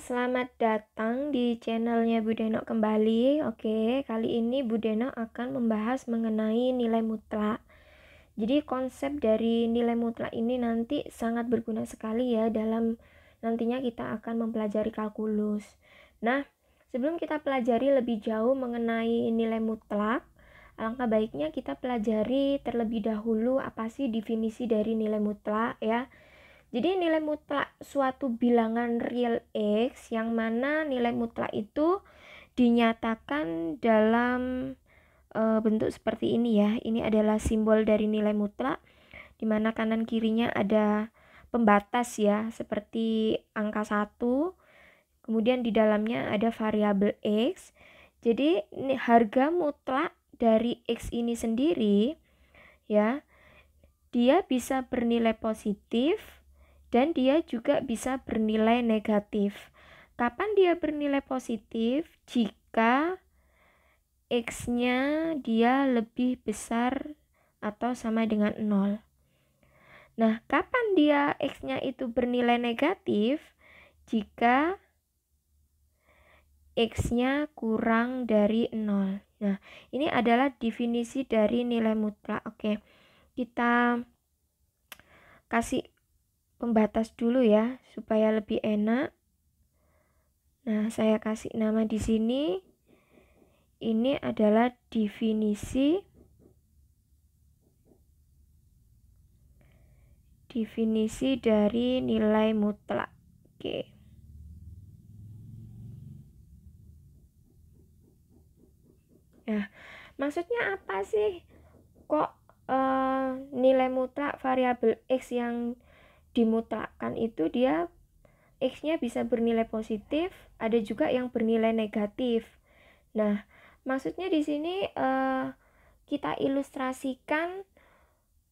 Selamat datang di channelnya Bu Deno kembali. Oke, kali ini Bu Deno akan membahas mengenai nilai mutlak. Jadi konsep dari nilai mutlak ini nanti sangat berguna sekali ya dalam nantinya kita akan mempelajari kalkulus. Nah, sebelum kita pelajari lebih jauh mengenai nilai mutlak, alangkah baiknya kita pelajari terlebih dahulu apa sih definisi dari nilai mutlak ya. Jadi nilai mutlak suatu bilangan real X yang mana nilai mutlak itu dinyatakan dalam bentuk seperti ini ya. Ini adalah simbol dari nilai mutlak di mana kanan kirinya ada pembatas ya, seperti angka 1. Kemudian di dalamnya ada variabel X. Jadi harga mutlak dari X ini sendiri ya, dia bisa bernilai positif dan dia juga bisa bernilai negatif. Kapan dia bernilai positif? Jika X-nya dia lebih besar atau sama dengan 0. Nah, kapan dia X-nya itu bernilai negatif? Jika X-nya kurang dari 0. Nah, ini adalah definisi dari nilai mutlak. Oke, kita kasih pembatas dulu ya supaya lebih enak. Nah, saya kasih nama di sini. Ini adalah definisi dari nilai mutlak. Oke. Nah, maksudnya apa sih? Kok nilai mutlak variabel X yang dimutlakkan itu dia X-nya bisa bernilai positif, ada juga yang bernilai negatif. Nah, maksudnya di sini kita ilustrasikan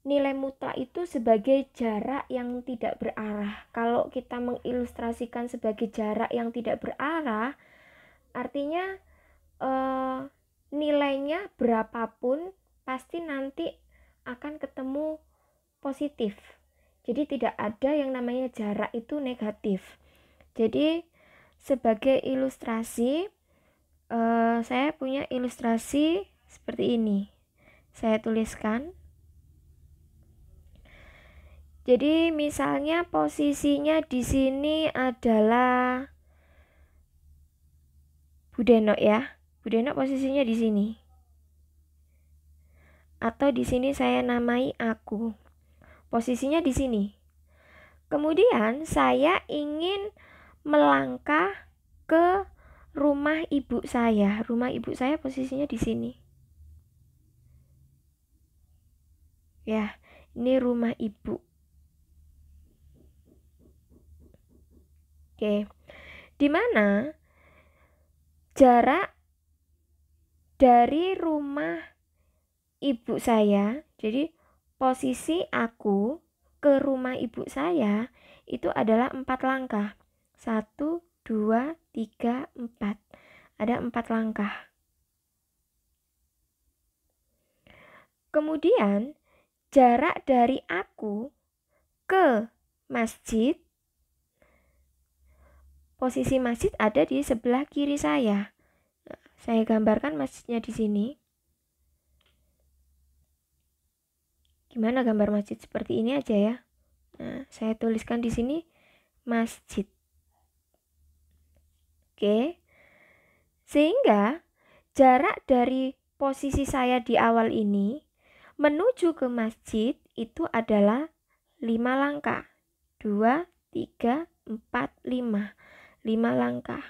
nilai mutlak itu sebagai jarak yang tidak berarah. Kalau kita mengilustrasikan sebagai jarak yang tidak berarah, artinya nilainya berapapun pasti nanti akan ketemu positif. Jadi tidak ada yang namanya jarak itu negatif. Jadi sebagai ilustrasi, saya punya ilustrasi seperti ini. Saya tuliskan. Jadi misalnya posisinya di sini adalah Bu Deno ya. Bu Deno posisinya di sini. Atau di sini saya namai aku. Posisinya di sini. Kemudian saya ingin melangkah ke rumah ibu saya. Rumah ibu saya posisinya di sini. Ya, ini rumah ibu. Oke. Di mana jarak dari rumah ibu saya, jadi posisi aku ke rumah ibu saya itu adalah 4 langkah. 1, 2, 3, 4. Ada 4 langkah. Kemudian jarak dari aku ke masjid, posisi masjid ada di sebelah kiri saya. Nah, saya gambarkan masjidnya di sini. Gimana gambar masjid? Seperti ini aja ya. Nah, saya tuliskan di sini masjid. Oke. Sehingga jarak dari posisi saya di awal ini menuju ke masjid itu adalah 5 langkah. 2, 3, 4, 5. 5 langkah.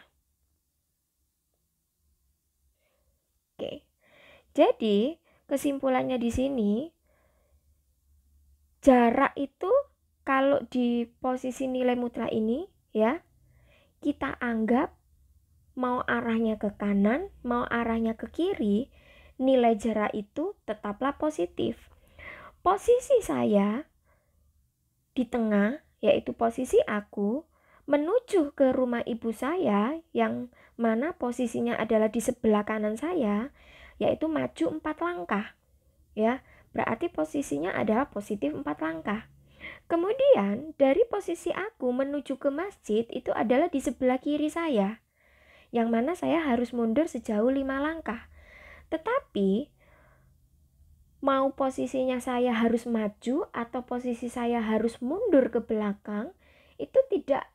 Oke. Jadi, kesimpulannya di sini, jarak itu kalau di posisi nilai mutlak ini ya, kita anggap mau arahnya ke kanan, mau arahnya ke kiri, nilai jarak itu tetaplah positif. Posisi saya di tengah, yaitu posisi aku, menuju ke rumah ibu saya yang mana posisinya adalah di sebelah kanan saya, yaitu maju 4 langkah. Ya, berarti posisinya adalah positif 4 langkah. Kemudian dari posisi aku menuju ke masjid itu adalah di sebelah kiri saya, yang mana saya harus mundur sejauh 5 langkah. Tetapi mau posisinya saya harus maju atau posisi saya harus mundur ke belakang itu tidak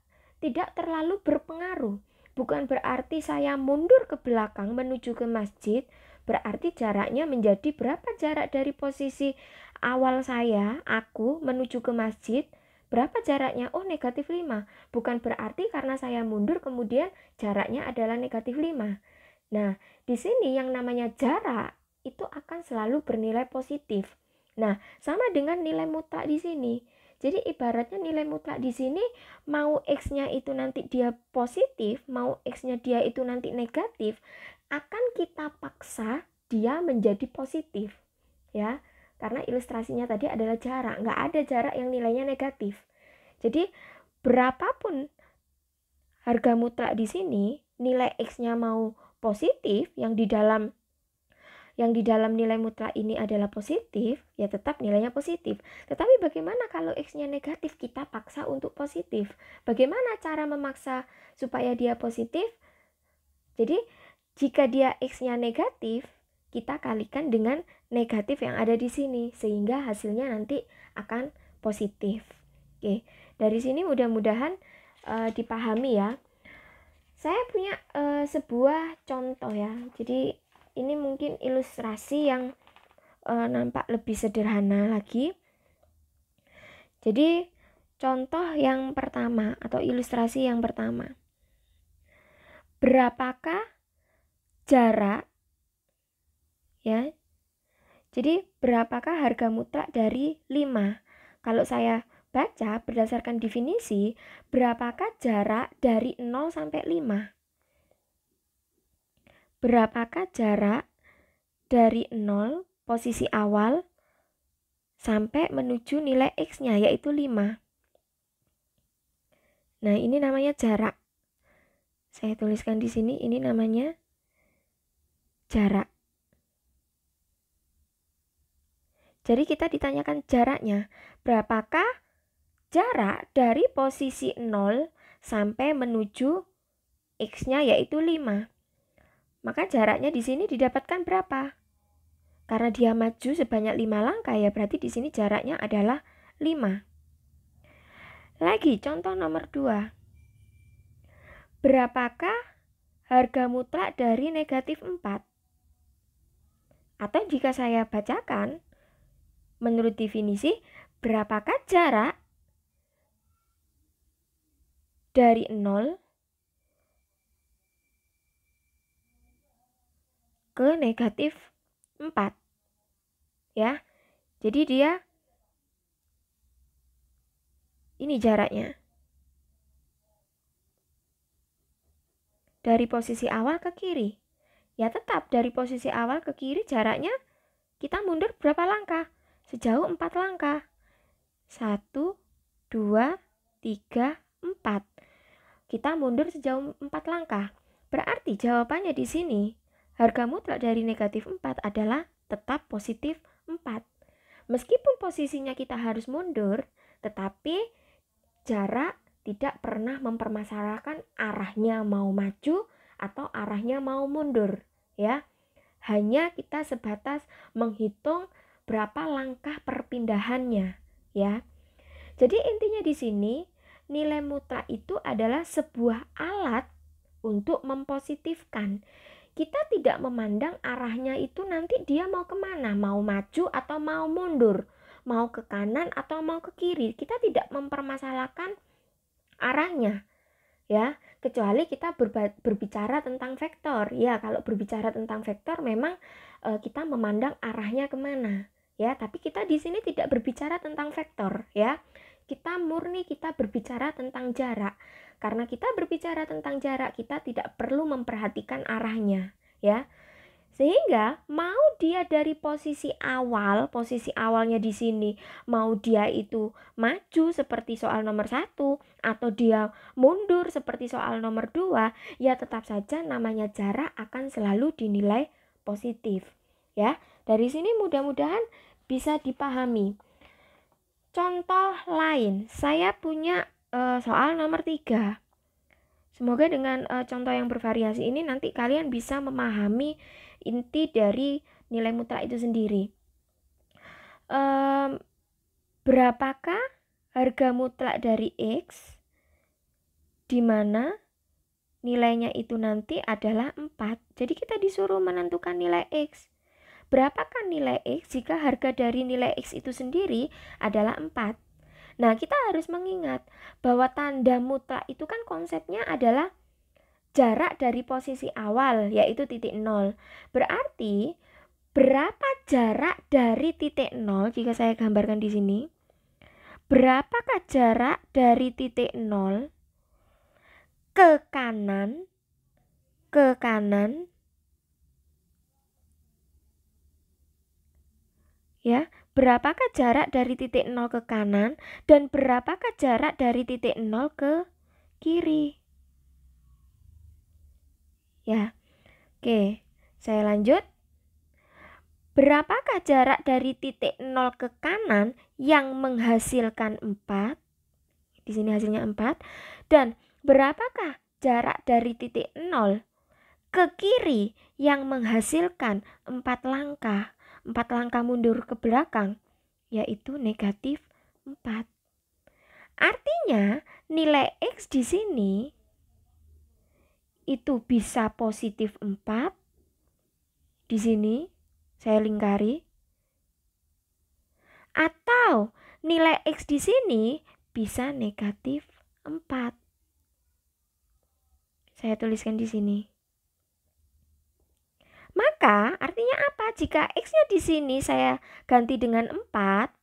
terlalu berpengaruh. Bukan berarti saya mundur ke belakang menuju ke masjid berarti jaraknya menjadi berapa jarak dari posisi awal aku menuju ke masjid, berapa jaraknya? Oh, negatif 5. Bukan berarti karena saya mundur kemudian jaraknya adalah negatif 5. Nah, di sini yang namanya jarak itu akan selalu bernilai positif. Nah, sama dengan nilai mutlak di sini. Jadi ibaratnya nilai mutlak di sini mau X-nya itu nanti dia positif, mau X-nya dia itu nanti negatif, akan kita paksa dia menjadi positif. Ya, karena ilustrasinya tadi adalah jarak, nggak ada jarak yang nilainya negatif. Jadi berapapun harga mutlak di sini, nilai X-nya mau positif, yang di dalam nilai mutlak ini adalah positif, ya tetap nilainya positif. Tetapi bagaimana kalau X-nya negatif? Kita paksa untuk positif. Bagaimana cara memaksa supaya dia positif? Jadi jika dia X-nya negatif, kita kalikan dengan negatif yang ada di sini sehingga hasilnya nanti akan positif. Oke, dari sini mudah-mudahan dipahami ya. Saya punya sebuah contoh ya. Jadi ini mungkin ilustrasi yang nampak lebih sederhana lagi. Jadi contoh yang pertama atau ilustrasi yang pertama. Berapakah jarak ya? Jadi berapakah harga mutlak dari 5? Kalau saya baca berdasarkan definisi, berapakah jarak dari 0 sampai 5? Berapakah jarak dari 0 posisi awal sampai menuju nilai X-nya yaitu 5? Nah, ini namanya jarak. Saya tuliskan di sini, ini namanya jarak. Jadi kita ditanyakan jaraknya. Berapakah jarak dari posisi 0 sampai menuju X-nya yaitu 5? Maka jaraknya di sini didapatkan berapa? Karena dia maju sebanyak 5 langkah ya berarti di sini jaraknya adalah 5. Lagi contoh nomor 2. Berapakah harga mutlak dari negatif 4? Atau jika saya bacakan, menurut definisi, berapakah jarak dari 0 ke negatif 4? Ya, jadi dia ini jaraknya. Dari posisi awal ke kiri. Ya tetap dari posisi awal ke kiri jaraknya kita mundur berapa langkah? Sejauh 4 langkah. 1, 2, 3, 4. Kita mundur sejauh 4 langkah. Berarti jawabannya di sini, harga mutlak dari negatif 4 adalah tetap positif 4. Meskipun posisinya kita harus mundur, tetapi jarak tidak pernah mempermasalahkan arahnya mau maju atau arahnya mau mundur, ya. Hanya kita sebatas menghitung berapa langkah perpindahannya, ya. Jadi intinya di sini nilai mutlak itu adalah sebuah alat untuk mempositifkan. Kita tidak memandang arahnya itu nanti dia mau kemana, mau maju atau mau mundur, mau ke kanan atau mau ke kiri. Kita tidak mempermasalahkan arahnya, ya, kecuali kita berbicara tentang vektor. Ya, kalau berbicara tentang vektor memang kita memandang arahnya kemana, ya. Tapi kita di sini tidak berbicara tentang vektor, ya. Kita berbicara tentang jarak. Karena kita berbicara tentang jarak, kita tidak perlu memperhatikan arahnya, ya. Sehingga mau dia dari posisi awalnya di sini, mau dia itu maju seperti soal nomor 1 atau dia mundur seperti soal nomor 2, ya tetap saja namanya jarak akan selalu dinilai positif. Ya, dari sini mudah-mudahan bisa dipahami. Contoh lain, saya punya soal nomor 3. Semoga dengan contoh yang bervariasi ini nanti kalian bisa memahami inti dari nilai mutlak itu sendiri. Berapakah harga mutlak dari X di mana nilainya itu nanti adalah 4. Jadi kita disuruh menentukan nilai X. Berapakah nilai X jika harga dari nilai X itu sendiri adalah 4? Nah, kita harus mengingat bahwa tanda mutlak itu kan konsepnya adalah jarak dari posisi awal, yaitu titik 0. Berarti, berapa jarak dari titik 0, jika saya gambarkan di sini, berapakah jarak dari titik 0 ke kanan, ya, berapakah jarak dari titik 0 ke kanan dan berapakah jarak dari titik 0 ke kiri. Ya, oke, saya lanjut. Berapakah jarak dari titik 0 ke kanan yang menghasilkan 4? Di sini hasilnya 4. Dan berapakah jarak dari titik 0 ke kiri yang menghasilkan 4 langkah? 4 langkah mundur ke belakang, yaitu negatif 4. Artinya nilai X di sini itu bisa positif 4. Di sini saya lingkari. Atau nilai X di sini bisa negatif 4. Saya tuliskan di sini. Maka artinya apa? Jika X-nya di sini saya ganti dengan 4,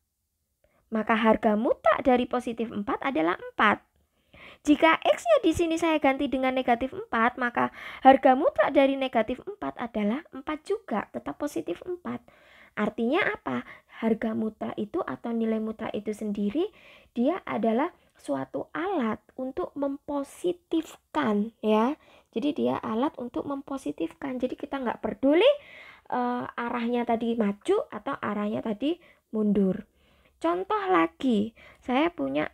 maka harga mutlak dari positif 4 adalah 4. Jika X-nya di sini saya ganti dengan negatif 4, maka harga mutlak dari negatif 4 adalah 4 juga, tetap positif 4. Artinya apa? Harga mutlak itu atau nilai mutlak itu sendiri, dia adalah suatu alat untuk mempositifkan, ya. Jadi dia alat untuk mempositifkan. Jadi kita nggak peduli arahnya tadi maju atau arahnya tadi mundur. Contoh lagi, saya punya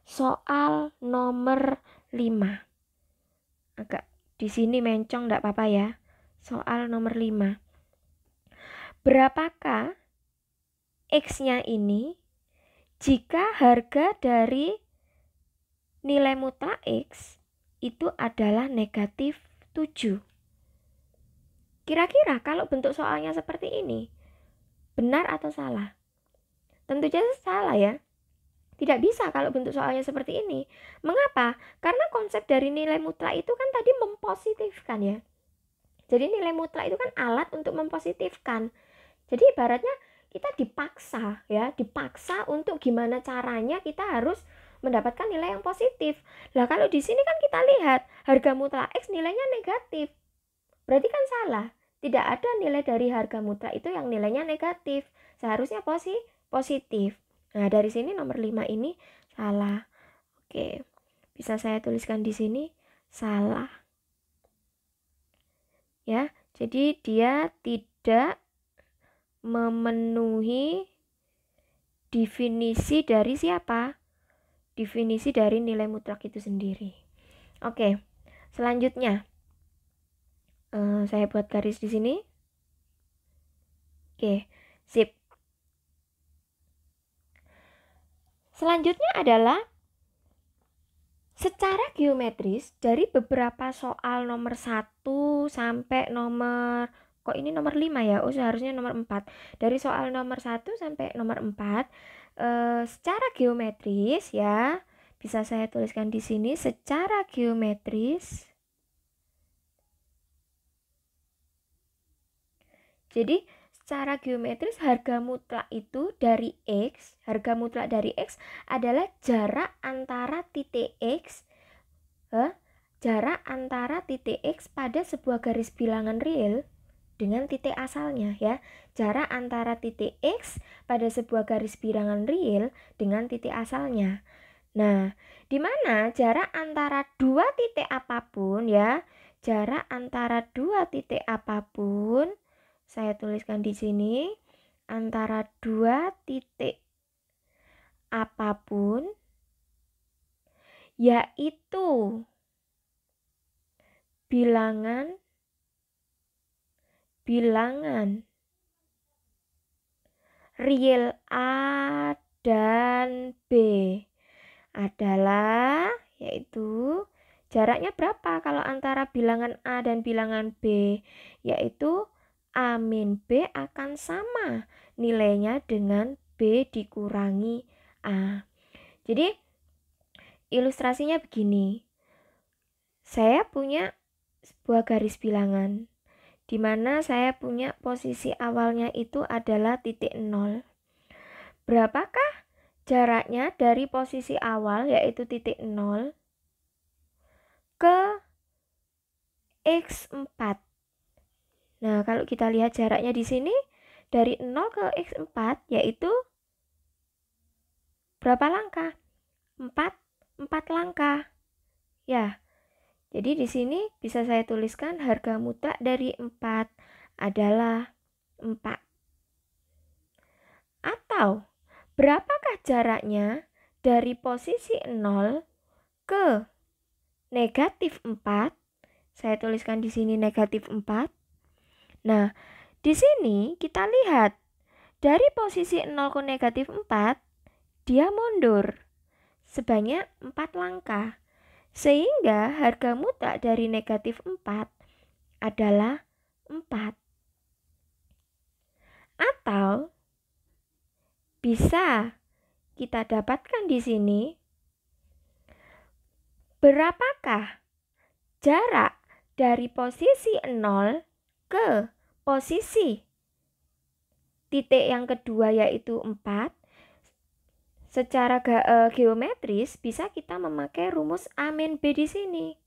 soal nomor 5. Agak di sini mencong enggak apa-apa ya. Soal nomor 5. Berapakah X-nya ini jika harga dari nilai mutlak X itu adalah negatif 7? Kira-kira kalau bentuk soalnya seperti ini, benar atau salah? Tentu saja salah ya. Tidak bisa kalau bentuk soalnya seperti ini. Mengapa? Karena konsep dari nilai mutlak itu kan tadi mempositifkan ya. Jadi nilai mutlak itu kan alat untuk mempositifkan. Jadi ibaratnya kita dipaksa ya, dipaksa untuk gimana caranya kita harus mendapatkan nilai yang positif. Lah kalau di sini kan kita lihat harga mutlak X nilainya negatif. Berarti kan salah. Tidak ada nilai dari harga mutlak itu yang nilainya negatif. Seharusnya positif. Nah, dari sini nomor 5 ini salah. Oke. Bisa saya tuliskan di sini salah. Ya, jadi dia tidak memenuhi definisi dari siapa? Definisi dari nilai mutlak itu sendiri. Oke. Selanjutnya saya buat garis di sini. Oke, sip. Selanjutnya adalah secara geometris dari beberapa soal nomor 1 sampai nomor, kok ini nomor 5 ya? Oh, seharusnya nomor 4. Dari soal nomor 1 sampai nomor 4, secara geometris ya, bisa saya tuliskan di sini secara geometris. Jadi secara geometris harga mutlak itu dari X, harga mutlak dari X adalah jarak antara titik X, jarak antara titik X pada sebuah garis bilangan real dengan titik asalnya ya. Jarak antara titik X pada sebuah garis bilangan real dengan titik asalnya. Nah, di mana jarak antara dua titik apapun ya, jarak antara dua titik apapun, saya tuliskan di sini antara dua titik apapun, yaitu bilangan real A dan B adalah, yaitu jaraknya berapa kalau antara bilangan A dan bilangan B, yaitu A min B akan sama nilainya dengan B dikurangi A. Jadi ilustrasinya begini. Saya punya sebuah garis bilangan di mana saya punya posisi awalnya itu adalah titik 0. Berapakah jaraknya dari posisi awal yaitu titik 0 ke X4? Nah, kalau kita lihat jaraknya di sini dari 0 ke X4 yaitu berapa langkah? 4 langkah. Ya. Jadi di sini bisa saya tuliskan harga mutlak dari 4 adalah 4. Atau berapakah jaraknya dari posisi 0 ke negatif 4? Saya tuliskan di sini negatif 4. Nah, di sini kita lihat dari posisi 0 ke negatif 4, dia mundur sebanyak 4 langkah. Sehingga harga mutlak dari negatif 4 adalah 4. Atau bisa kita dapatkan di sini berapakah jarak dari posisi 0 ke posisi titik yang kedua yaitu 4. Secara geometris bisa kita memakai rumus A min B di sini.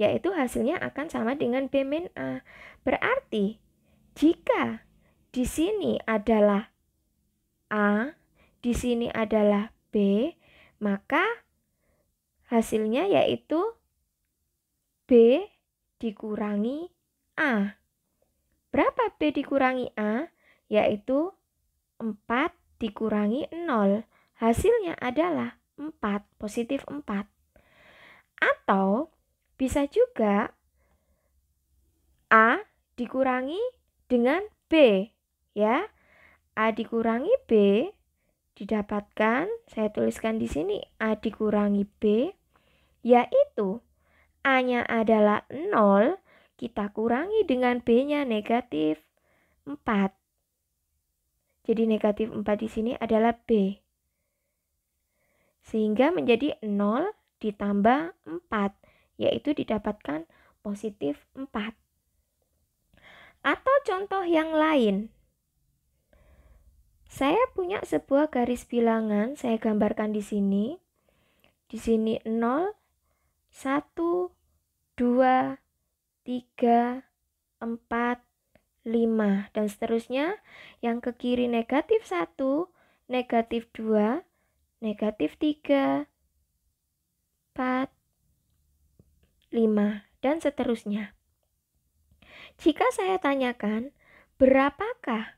Yaitu hasilnya akan sama dengan B min A. Berarti jika di sini adalah A, di sini adalah B, maka hasilnya yaitu B dikurangi A. Berapa B dikurangi A? Yaitu 4 dikurangi 0. Hasilnya adalah 4, positif 4. Atau bisa juga A dikurangi dengan B, ya. A dikurangi B didapatkan, saya tuliskan di sini A dikurangi B, yaitu A-nya adalah 0, kita kurangi dengan B-nya negatif 4. Jadi negatif 4 di sini adalah B. Sehingga menjadi 0 ditambah 4, yaitu didapatkan positif 4. Atau contoh yang lain. Saya punya sebuah garis bilangan, saya gambarkan di sini. Di sini 0, 1, 2, 3, 4, 5 dan seterusnya. Yang ke kiri negatif 1, negatif 2, negatif 3, 4, 5 dan seterusnya. Jika saya tanyakan berapakah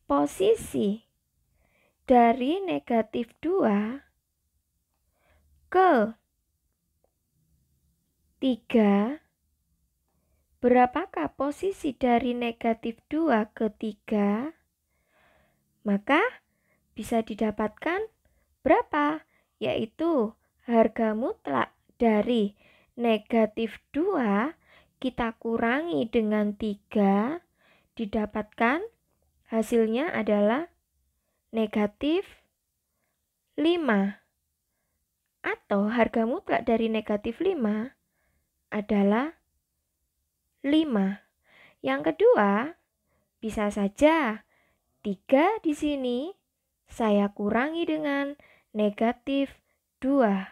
posisi dari negatif 2 ke 3, berapakah posisi dari negatif 2 ke 3? Maka bisa didapatkan berapa? Yaitu harga mutlak dari negatif 2 kita kurangi dengan 3, didapatkan hasilnya adalah negatif 5. Atau harga mutlak dari negatif 5 adalah 5. Yang kedua, bisa saja 3 di sini saya kurangi dengan negatif 2.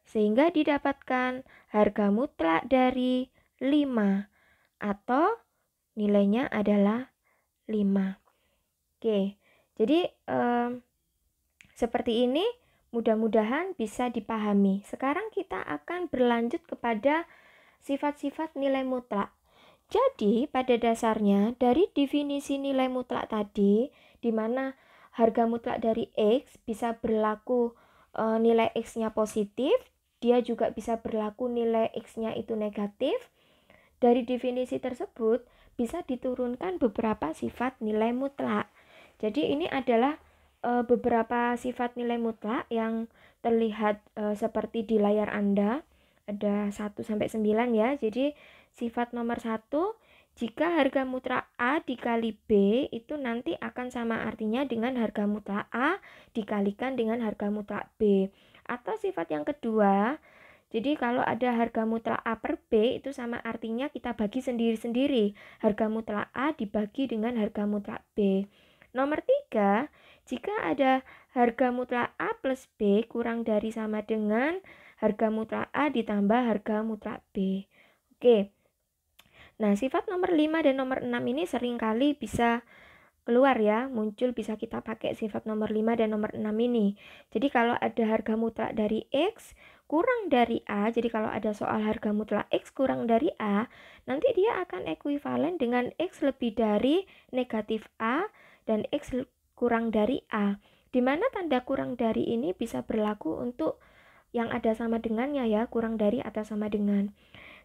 Sehingga didapatkan harga mutlak dari 5 atau nilainya adalah 5. Oke, jadi seperti ini mudah-mudahan bisa dipahami. Sekarang kita akan berlanjut kepada sifat-sifat nilai mutlak. Jadi pada dasarnya dari definisi nilai mutlak tadi, di mana harga mutlak dari X bisa berlaku nilai X-nya positif, dia juga bisa berlaku nilai X-nya itu negatif. Dari definisi tersebut bisa diturunkan beberapa sifat nilai mutlak. Jadi ini adalah beberapa sifat nilai mutlak yang terlihat seperti di layar Anda. Ada 1-9 ya. Jadi sifat nomor 1, jika harga mutlak A dikali B itu nanti akan sama artinya dengan harga mutlak A dikalikan dengan harga mutlak B. Atau sifat yang kedua, jadi kalau ada harga mutlak A per B itu sama artinya kita bagi sendiri-sendiri. Harga mutlak A dibagi dengan harga mutlak B. Nomor 3, jika ada harga mutlak A plus B kurang dari sama dengan harga mutlak A ditambah harga mutlak B. Oke. Nah, sifat nomor 5 dan nomor 6 ini seringkali bisa keluar ya, muncul, bisa kita pakai sifat nomor 5 dan nomor 6 ini. Jadi kalau ada harga mutlak dari X kurang dari A, jadi kalau ada soal harga mutlak X kurang dari A, nanti dia akan ekuivalen dengan X lebih dari negatif A dan X kurang dari A. Dimana tanda kurang dari ini bisa berlaku untuk yang ada sama dengannya ya, kurang dari atau sama dengan.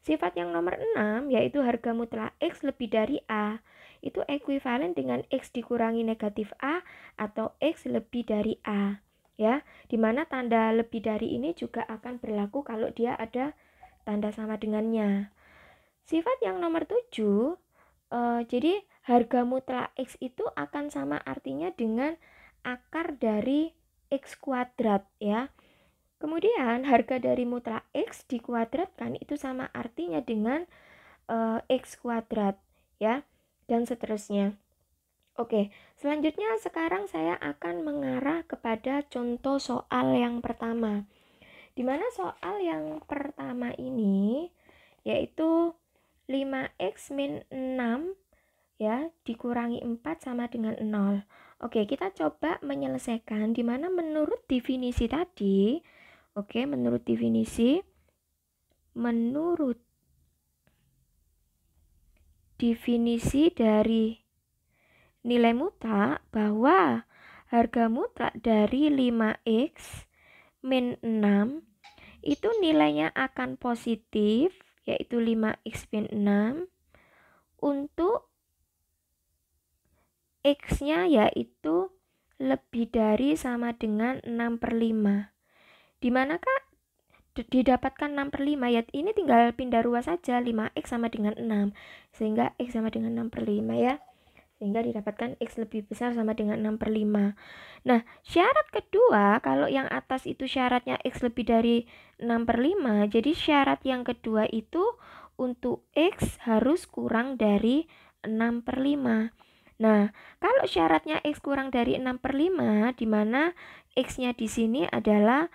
Sifat yang nomor 6 yaitu harga mutlak X lebih dari A. Itu ekuivalen dengan X dikurangi negatif A atau X lebih dari A. Ya, dimana tanda lebih dari ini juga akan berlaku kalau dia ada tanda sama dengannya. Sifat yang nomor 7, jadi harga mutlak X itu akan sama artinya dengan akar dari X kuadrat ya. Kemudian harga dari mutlak X dikuadratkan itu sama artinya dengan X kuadrat ya, dan seterusnya. Oke, selanjutnya sekarang saya akan mengarah kepada contoh soal yang pertama. Dimana soal yang pertama ini yaitu 5x min 6 ya dikurangi 4 sama dengan 0. Oke, kita coba menyelesaikan dimana menurut definisi tadi. Oke, menurut definisi dari nilai mutlak bahwa harga mutlak dari 5x min 6 itu nilainya akan positif, yaitu 5x min 6 untuk x-nya yaitu lebih dari sama dengan 6/5. Dimanakah didapatkan 6/5 ya, ini tinggal pindah ruas saja, 5x sama dengan 6 sehingga x sama dengan 6/5 ya, sehingga didapatkan x lebih besar sama dengan 6/5. Nah, syarat kedua, kalau yang atas itu syaratnya x lebih dari 6/5, jadi syarat yang kedua itu untuk x harus kurang dari 6/5. Nah, kalau syaratnya x kurang dari 6/5, di mana x-nya di sini adalah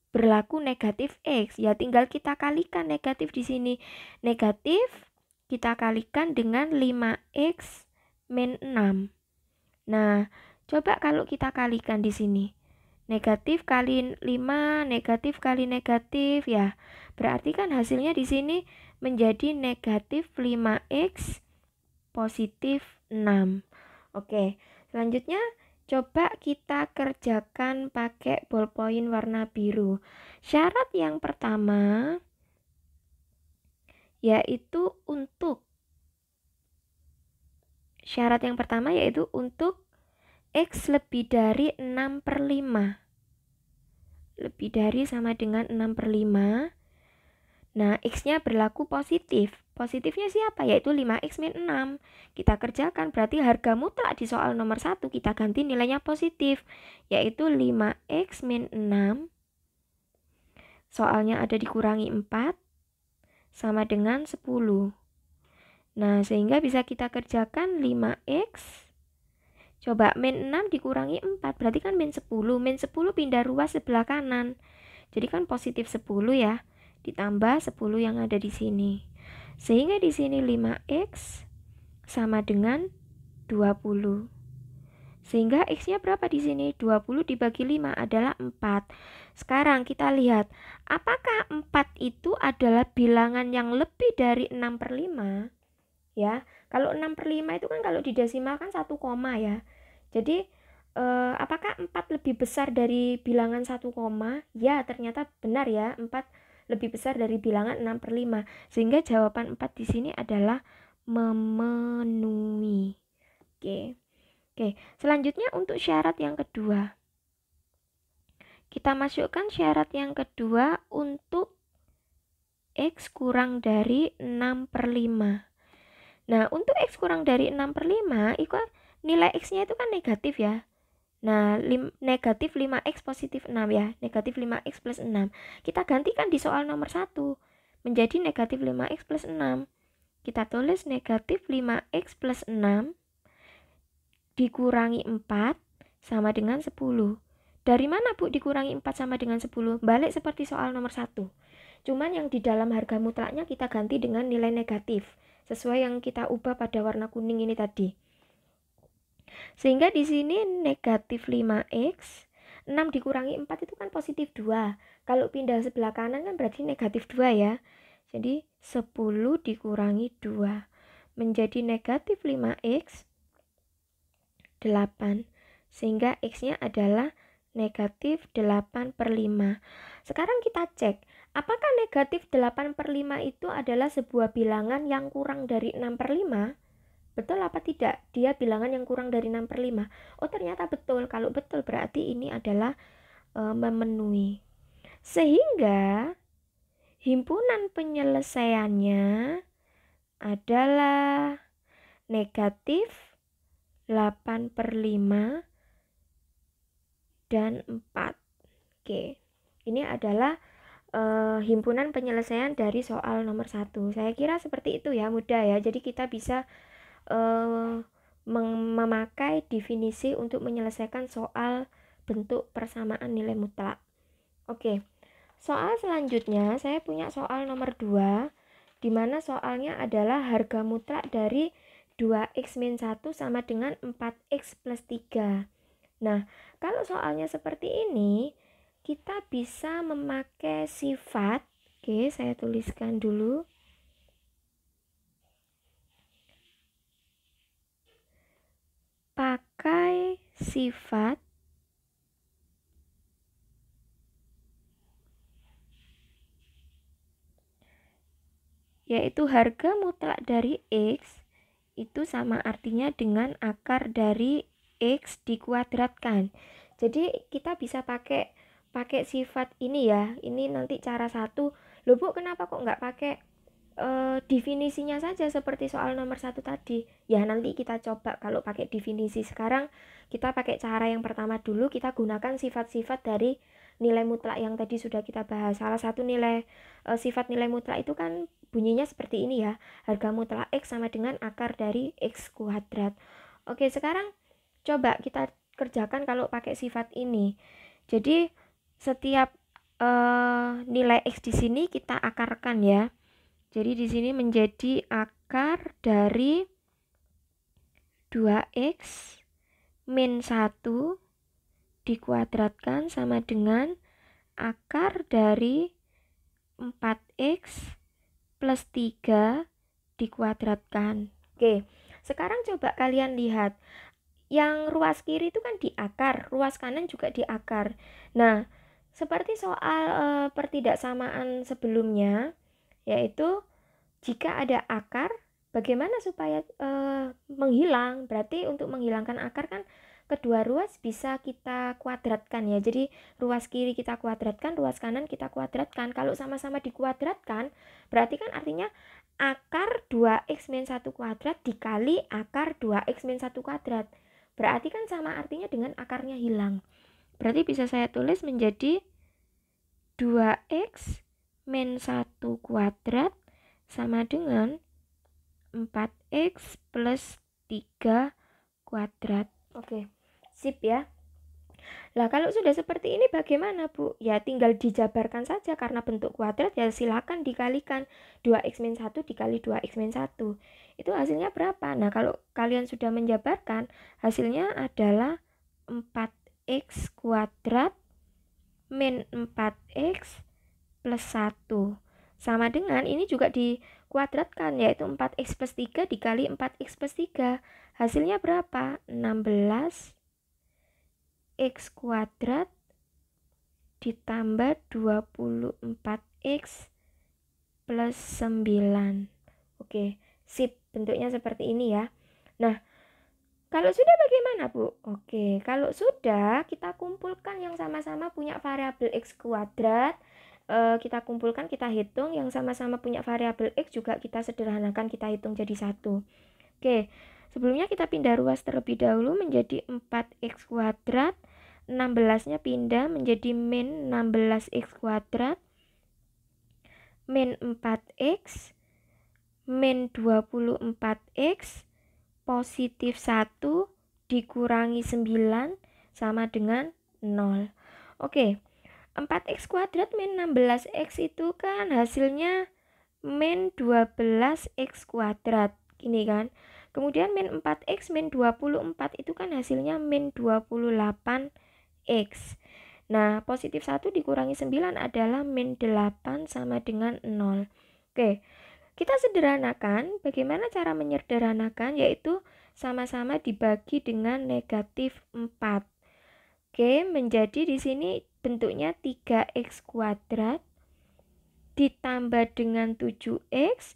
berlaku negatif X, ya tinggal kita kalikan negatif di sini. Negatif kita kalikan dengan 5x min 6. Nah, coba kalau kita kalikan di sini. Negatif kali 5, negatif kali negatif ya. Berarti kan hasilnya di sini menjadi negatif 5x positif 6. Oke, selanjutnya coba kita kerjakan pakai ballpoint warna biru. Syarat yang pertama yaitu untuk x lebih dari 6/5. Lebih dari sama dengan 6/5. Nah, x-nya berlaku positif. Positifnya siapa? Yaitu 5x min 6. Kita kerjakan, berarti harga mutlak di soal nomor 1 kita ganti nilainya positif, yaitu 5x min 6. Soalnya ada dikurangi 4 sama dengan 10. Nah, sehingga bisa kita kerjakan 5x. Coba min 6 dikurangi 4, berarti kan min 10. Min 10 pindah ruas sebelah kanan. Jadi kan positif 10 ya, ditambah 10 yang ada di sini. Sehingga di sini 5x sama dengan 20. Sehingga x-nya berapa di sini? 20 dibagi 5 adalah 4. Sekarang kita lihat, apakah 4 itu adalah bilangan yang lebih dari 6/5? Ya, kalau 6/5 itu kan kalau didesimalkan 1 koma ya. Jadi apakah 4 lebih besar dari bilangan 1, ya ternyata benar ya, 4 lebih besar dari bilangan 6/5, sehingga jawaban 4 di sini adalah memenuhi. Oke, selanjutnya untuk syarat yang kedua. Kita masukkan syarat yang kedua untuk X kurang dari 6/5. Nah, untuk X kurang dari 6/5, itu nilai X-nya itu kan negatif ya. Nah, negatif 5X positif 6 ya. Negatif 5X plus 6. Kita gantikan di soal nomor 1 menjadi negatif 5X plus 6. Kita tulis negatif 5X plus 6 dikurangi 4 sama dengan 10. Dari mana Bu dikurangi 4 sama dengan 10? Balik seperti soal nomor 1. Cuman yang di dalam harga mutlaknya kita ganti dengan nilai negatif, sesuai yang kita ubah pada warna kuning ini tadi. Sehingga di sini negatif 5X, 6 dikurangi 4 itu kan positif 2. Kalau pindah sebelah kanan kan berarti negatif 2 ya. Jadi 10 dikurangi 2 menjadi negatif 5X 8. Sehingga X-nya adalah negatif 8/5. Sekarang kita cek, apakah negatif 8/5 itu adalah sebuah bilangan yang kurang dari 6/5? Betul apa tidak? Dia bilangan yang kurang dari 6/5. Oh, ternyata betul. Kalau betul berarti ini adalah memenuhi. Sehingga himpunan penyelesaiannya adalah negatif 8/5 dan 4. Oke. Ini adalah himpunan penyelesaian dari soal nomor 1. Saya kira seperti itu ya, mudah ya. Jadi kita bisa memakai definisi untuk menyelesaikan soal bentuk persamaan nilai mutlak. Oke, soal selanjutnya saya punya soal nomor 2, di mana soalnya adalah harga mutlak dari 2x-1 sama dengan 4x plus 3. Nah, kalau soalnya seperti ini, kita bisa memakai sifat. Oke, saya tuliskan dulu. Pakai sifat yaitu harga mutlak dari X itu sama artinya dengan akar dari X dikuadratkan. Jadi kita bisa pakai sifat ini ya. Ini nanti cara 1. Loh Bu, kenapa kok nggak pakai definisinya saja seperti soal nomor 1 tadi? Ya nanti kita coba kalau pakai definisi. Sekarang kita pakai cara yang pertama dulu, kita gunakan sifat-sifat dari nilai mutlak yang tadi sudah kita bahas. Salah satu sifat nilai mutlak itu kan bunyinya seperti ini ya. Harga mutlak X sama dengan akar dari X kuadrat. Oke, sekarang coba kita kerjakan kalau pakai sifat ini. Jadi setiap nilai X di sini kita akarkan ya. Jadi di sini menjadi akar dari 2x min 1 dikuadratkan sama dengan akar dari 4x plus 3 dikuadratkan. Oke, sekarang coba kalian lihat. Yang ruas kiri itu kan di akar, ruas kanan juga di akar. Nah, seperti soal pertidaksamaan sebelumnya, yaitu jika ada akar, bagaimana supaya menghilang? Berarti untuk menghilangkan akar kan kedua ruas bisa kita kuadratkan ya. Jadi ruas kiri kita kuadratkan, ruas kanan kita kuadratkan. Kalau sama-sama dikuadratkan, berarti kan artinya akar 2x min 1 kuadrat dikali akar 2x min 1 kuadrat. Berarti kan sama artinya dengan akarnya hilang. Berarti bisa saya tulis menjadi 2x min 1 kuadrat sama dengan 4x plus 3 kuadrat. Oke, sip ya. Lah kalau sudah seperti ini bagaimana Bu? Ya tinggal dijabarkan saja karena bentuk kuadrat ya silakan dikalikan 2x min 1 dikali 2x min 1. Itu hasilnya berapa? Nah kalau kalian sudah menjabarkan hasilnya adalah 4x kuadrat min 4x plus 1. Sama dengan ini juga dikuadratkan yaitu 4x plus 3 dikali 4x plus 3. Hasilnya berapa? 16 X kuadrat ditambah 24X plus 9. Oke, sip. Bentuknya seperti ini ya. Nah, kalau sudah bagaimana, Bu? Oke, kalau sudah, kita kumpulkan yang sama-sama punya variabel X kuadrat. Kita kumpulkan, kita hitung. Yang sama-sama punya variabel X juga kita sederhanakan, kita hitung jadi 1. Oke, sebelumnya kita pindah ruas terlebih dahulu menjadi 4X kuadrat. 16-nya pindah menjadi min 16X kuadrat. Min 4X. Min 24X. Positif 1 dikurangi 9 sama dengan 0. Oke, 4X kuadrat min 16X itu kan hasilnya min 12X kuadrat. Gini kan. Kemudian min 4X min 24 itu kan hasilnya min 28X. Nah, positif 1 dikurangi 9 adalah min 8 sama dengan 0. Oke. Kita sederhanakan, bagaimana cara menyederhanakan, yaitu sama-sama dibagi dengan negatif 4. Oke, menjadi di sini bentuknya 3X kuadrat ditambah dengan 7X,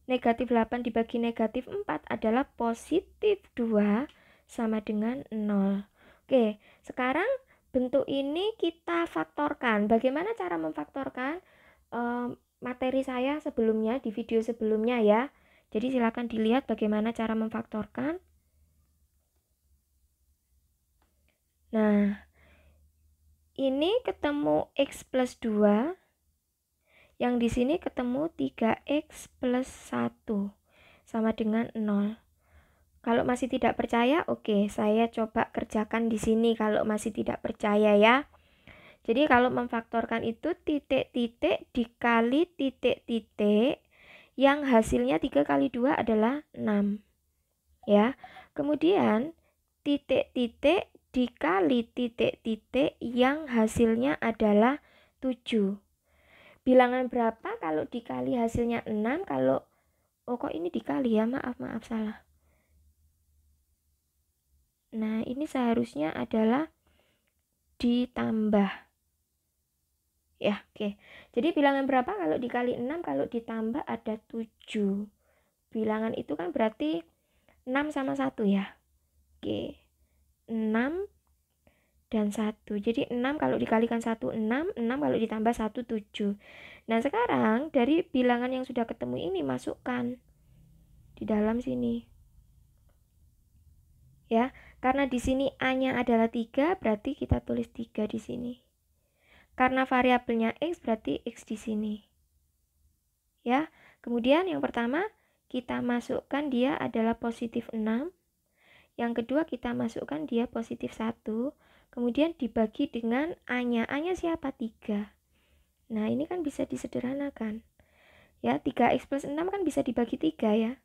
negatif 8 dibagi negatif 4 adalah positif 2 sama dengan 0. Oke, sekarang bentuk ini kita faktorkan. Bagaimana cara memfaktorkan? Materi saya sebelumnya di video sebelumnya ya. Jadi silakan dilihat bagaimana cara memfaktorkan. Nah, ini ketemu X plus 2. Yang di sini ketemu 3X plus 1 sama dengan 0. Kalau masih tidak percaya, oke, saya coba kerjakan di sini kalau masih tidak percaya ya. Jadi kalau memfaktorkan itu titik-titik dikali titik-titik yang hasilnya 3 kali 2 adalah 6. Ya. Kemudian titik-titik dikali titik-titik yang hasilnya adalah 7. Bilangan berapa kalau dikali hasilnya 6? Kalau kok ini dikali ya? Maaf salah. Nah, ini seharusnya adalah ditambah. Ya, oke. Jadi bilangan berapa kalau dikali 6, kalau ditambah ada 7. Bilangan itu kan berarti 6 sama 1 ya. Oke. 6 dan 1. Jadi 6 kalau dikalikan 1, 6. 6 kalau ditambah 1, 7. Nah, sekarang dari bilangan yang sudah ketemu ini masukkan di dalam sini. Ya, karena di sini A-nya adalah 3, berarti kita tulis 3 di sini. Karena variabelnya X berarti X di sini. Ya, kemudian yang pertama kita masukkan dia adalah positif 6. Yang kedua kita masukkan dia positif 1. Kemudian dibagi dengan A-nya. A-nya siapa? 3. Nah, ini kan bisa disederhanakan. Ya, 3X plus 6 kan bisa dibagi 3 ya.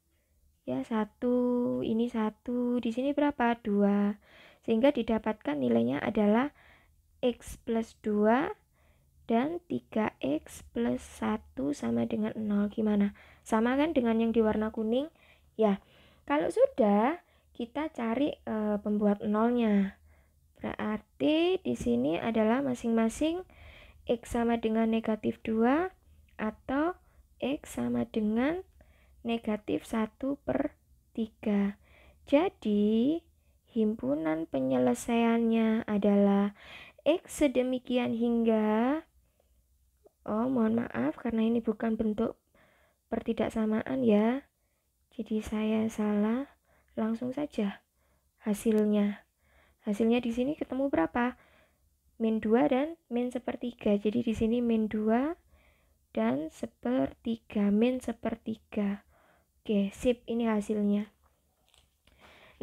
Ya, 1, ini 1, di sini berapa? 2. Sehingga didapatkan nilainya adalah X plus 2 dan 3X plus 1 sama dengan 0. Gimana? Sama kan dengan yang di warna kuning? Ya, kalau sudah, kita cari pembuat nolnya. Berarti di sini adalah masing-masing X sama dengan negatif 2 atau X sama dengan negatif 1/3. Jadi, himpunan penyelesaiannya adalah X sedemikian hingga, mohon maaf karena ini bukan bentuk pertidaksamaan ya. Jadi saya salah, langsung saja hasilnya. Hasilnya di sini ketemu berapa? Min 2 dan min 1/3. Jadi di sini min 2 dan 1/3, min 1/3. Oke, sip, ini hasilnya.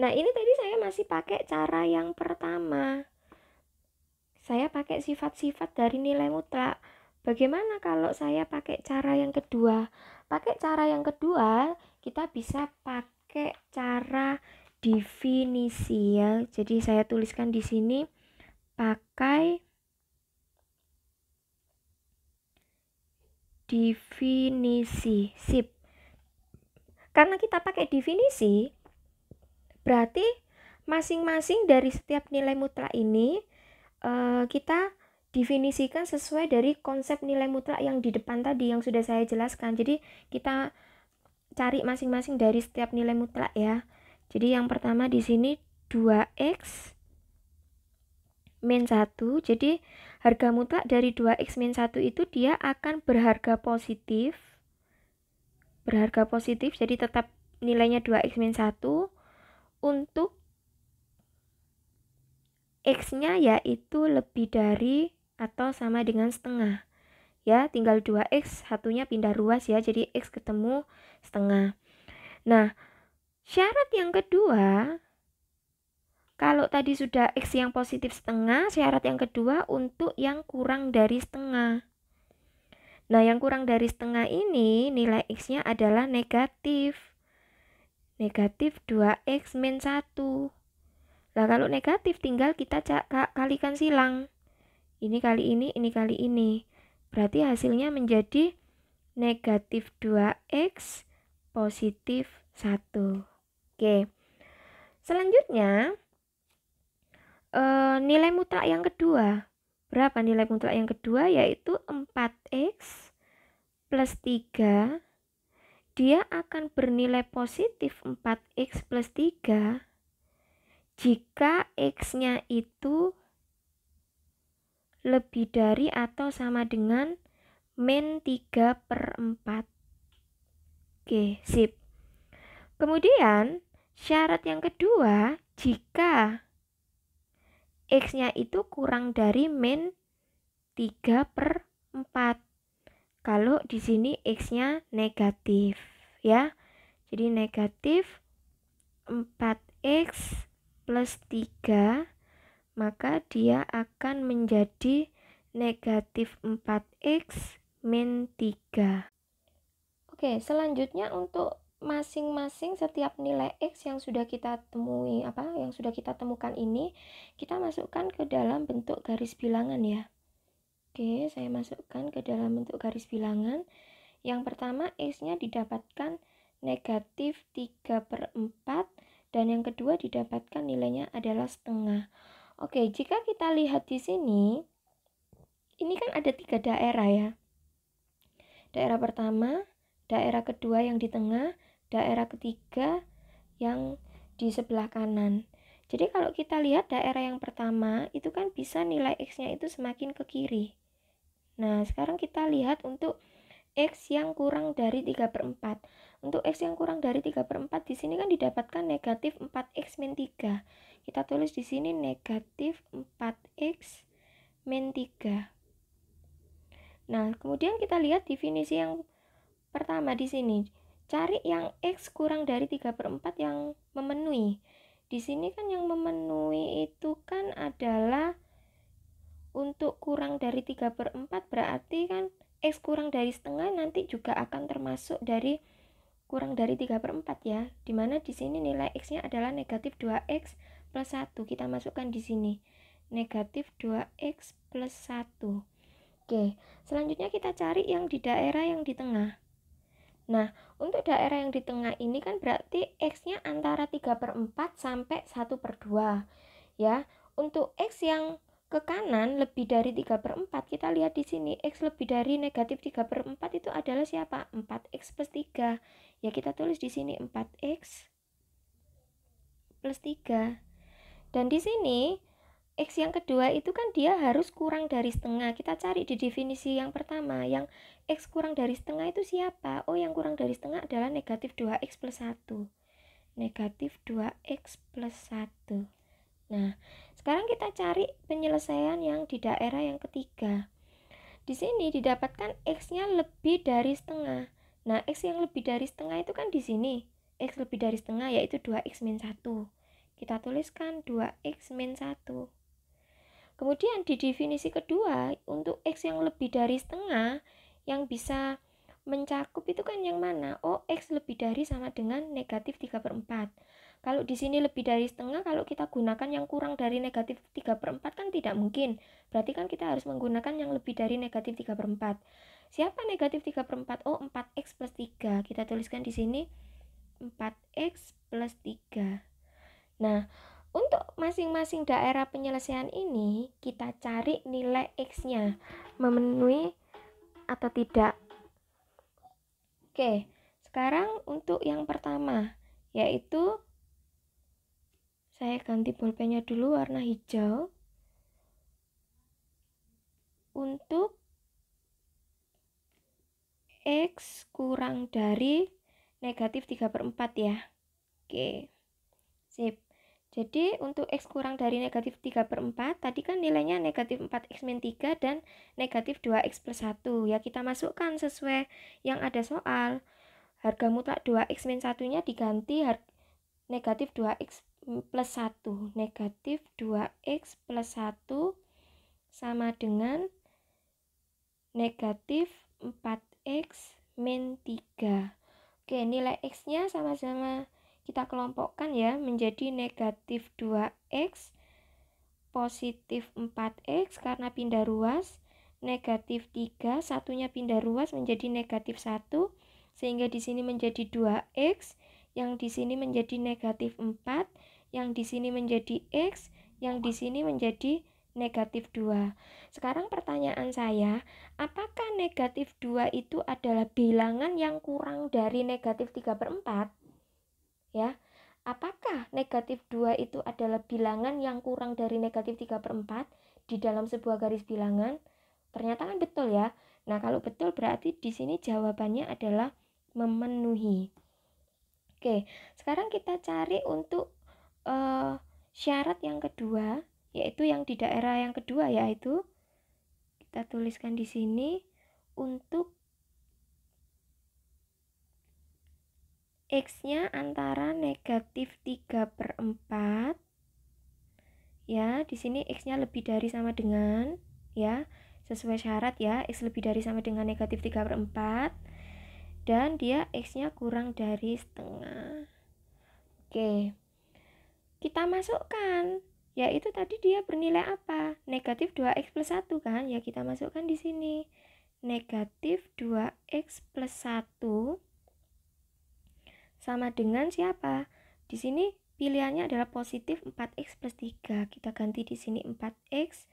Nah, ini tadi saya masih pakai cara yang pertama. Saya pakai sifat-sifat dari nilai mutlak. Bagaimana kalau saya pakai cara yang kedua? Pakai cara yang kedua, kita bisa pakai cara definisi ya. Jadi saya tuliskan di sini pakai definisi. Sip. Karena kita pakai definisi, berarti masing-masing dari setiap nilai mutlak ini kita definisikan sesuai dari konsep nilai mutlak yang di depan tadi yang sudah saya jelaskan. Jadi kita cari masing-masing dari setiap nilai mutlak ya. Jadi yang pertama di sini 2x min 1. Jadi harga mutlak dari 2x min 1 itu dia akan berharga positif. Jadi tetap nilainya 2x min 1 untuk x-nya yaitu lebih dari atau sama dengan setengah. Ya, tinggal 2x, satunya pindah ruas ya, jadi x ketemu setengah. Nah, syarat yang kedua, kalau tadi sudah x yang positif setengah, syarat yang kedua untuk yang kurang dari setengah. Nah, yang kurang dari setengah ini nilai x-nya adalah negatif. Negatif 2x min 1. Nah, kalau negatif tinggal kita kalikan silang. Ini kali ini kali ini. Berarti hasilnya menjadi negatif 2x positif 1. Oke. Selanjutnya, nilai mutlak yang kedua. Berapa nilai mutlak yang kedua? Yaitu 4x plus 3. Dia akan bernilai positif 4x plus 3 jika x-nya itu lebih dari atau sama dengan min 3/4. Oke, sip. Kemudian, syarat yang kedua, jika x-nya itu kurang dari min 3/4. Kalau di sini x-nya negatif, ya. Jadi negatif 4x plus 3, maka dia akan menjadi negatif 4x min 3. Oke, selanjutnya untuk masing-masing setiap nilai x yang sudah kita temui, yang sudah kita temukan ini, kita masukkan ke dalam bentuk garis bilangan ya. Oke, saya masukkan ke dalam bentuk garis bilangan. Yang pertama, x-nya didapatkan negatif 3/4, dan yang kedua didapatkan nilainya adalah setengah. Oke, jika kita lihat di sini, ini kan ada 3 daerah ya. Daerah pertama, daerah kedua yang di tengah, daerah ketiga yang di sebelah kanan. Jadi kalau kita lihat daerah yang pertama, itu kan bisa nilai x-nya itu semakin ke kiri. Nah, sekarang kita lihat untuk x yang kurang dari 3/4. Untuk x yang kurang dari 3/4 di sini kan didapatkan negatif 4x min 3. Kita tulis di sini negatif 4x min 3. Nah, kemudian kita lihat definisi yang pertama di sini. Cari yang x kurang dari 3/4 yang memenuhi. Di sini kan yang memenuhi itu kan adalah untuk kurang dari 3/4, berarti kan x kurang dari setengah nanti juga akan termasuk dari kurang dari 3/4 ya. Dimana di sini nilai x-nya adalah negatif 2x plus 1. Kita masukkan di sini. Negatif 2x plus 1. Oke, selanjutnya kita cari yang di daerah yang di tengah. Nah, untuk daerah yang di tengah ini kan berarti x-nya antara 3/4 sampai 1/2. Ya, untuk x yang ke kanan lebih dari 3/4, kita lihat di sini x lebih dari negatif 3/4 itu adalah siapa? 4x plus 3. Ya, kita tulis di sini 4x plus 3. Dan di sini x yang kedua itu kan dia harus kurang dari setengah. Kita cari di definisi yang pertama, yang x kurang dari setengah itu siapa? Oh, yang kurang dari setengah adalah negatif 2x plus 1. Negatif 2x plus 1. Nah, sekarang kita cari penyelesaian yang di daerah yang ketiga. Di sini didapatkan x-nya lebih dari setengah. Nah, x yang lebih dari setengah itu kan di sini. X lebih dari setengah yaitu 2x min 1. Kita tuliskan 2x min 1. Kemudian di definisi kedua, untuk x yang lebih dari setengah, yang bisa mencakup itu kan yang mana? Oh, x lebih dari sama dengan negatif 3/4. Kalau di sini lebih dari setengah, kalau kita gunakan yang kurang dari negatif 3/4 kan tidak mungkin. Berarti kan kita harus menggunakan yang lebih dari negatif 3/4. Siapa negatif 3/4? Oh, 4x plus 3. Kita tuliskan di sini 4x plus 3. Nah, Untuk masing-masing daerah penyelesaian ini, kita cari nilai X-nya, memenuhi atau tidak. Oke, sekarang untuk yang pertama, yaitu saya ganti bolpennya dulu warna hijau. Untuk X kurang dari negatif 3/4 ya. Oke, sip. Jadi untuk X kurang dari negatif 3/4, tadi kan nilainya negatif 4X min 3 dan negatif 2X plus 1. Ya kita masukkan sesuai yang ada soal. Harga mutlak 2X min 1-nya diganti negatif 2X plus 1. Negatif 2X plus 1 sama dengan negatif 4X min 3. Oke, nilai X-nya sama-sama kita kelompokkan ya, menjadi negatif 2X, positif 4X karena pindah ruas, negatif 3, satunya pindah ruas menjadi negatif 1, sehingga di sini menjadi 2X, yang di sini menjadi negatif 4, yang di sini menjadi X, yang di sini menjadi negatif 2. Sekarang pertanyaan saya, apakah negatif 2 itu adalah bilangan yang kurang dari negatif 3/4? Ya, apakah negatif 2 itu adalah bilangan yang kurang dari negatif 3/4 di dalam sebuah garis bilangan? Ternyata kan betul ya. Nah, kalau betul berarti di sini jawabannya adalah memenuhi. Oke, sekarang kita cari untuk syarat yang kedua, yaitu yang di daerah yang kedua, yaitu kita tuliskan di sini untuk X-nya antara negatif 3/4. Ya, di sini X-nya lebih dari sama dengan, ya, sesuai syarat ya, X lebih dari sama dengan negatif 3/4. Dan dia X-nya kurang dari setengah. Oke, kita masukkan, yaitu tadi dia bernilai apa? Negatif 2X plus 1 kan? Ya, kita masukkan di sini. Negatif 2X plus 1 sama dengan siapa? Di sini pilihannya adalah positif 4X plus 3. Kita ganti di sini 4X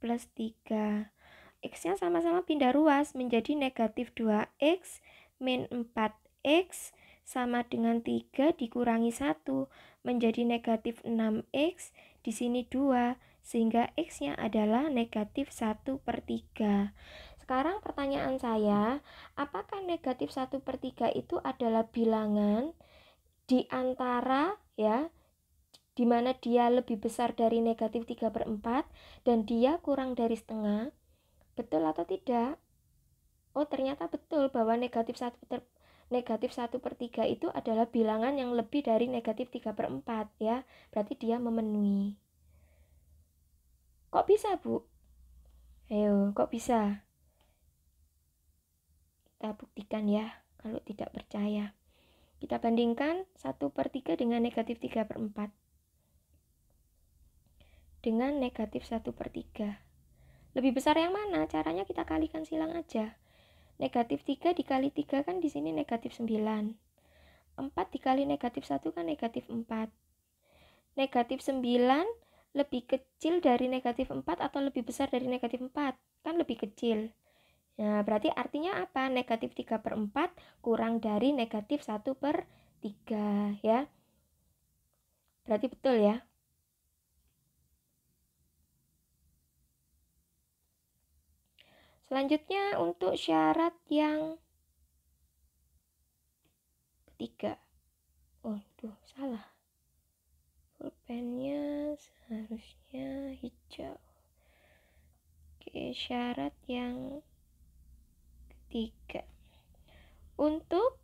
plus 3. X-nya sama-sama pindah ruas menjadi negatif 2X min 4X sama dengan 3 dikurangi 1 menjadi negatif 6X. Di sini 2, sehingga X-nya adalah negatif 1/3. Sekarang pertanyaan saya, apakah negatif 1/3 itu adalah bilangan di antara ya, di mana dia lebih besar dari negatif 3/4 dan dia kurang dari setengah? Betul atau tidak? Oh, ternyata betul bahwa negatif 1/3 itu adalah bilangan yang lebih dari negatif 3/4 ya. Berarti dia memenuhi. Kok bisa, Bu? Ayo, kok bisa? Kita buktikan ya, kalau tidak percaya. Kita bandingkan 1/3 dengan negatif 3/4. Dengan negatif 1/3. Lebih besar yang mana? Caranya kita kalikan silang aja. Negatif 3 dikali 3 kan di sini negatif 9. 4 dikali negatif 1 kan negatif 4. Negatif 9 lebih kecil dari negatif 4 atau lebih besar dari negatif 4? Kan lebih kecil. Nah, berarti artinya apa? Negatif 3/4 kurang dari negatif 1/3 ya. Berarti betul ya. Selanjutnya untuk syarat yang ketiga. Oh, tuh salah. Pulpennya seharusnya hijau. Oke, syarat yang ketiga. Untuk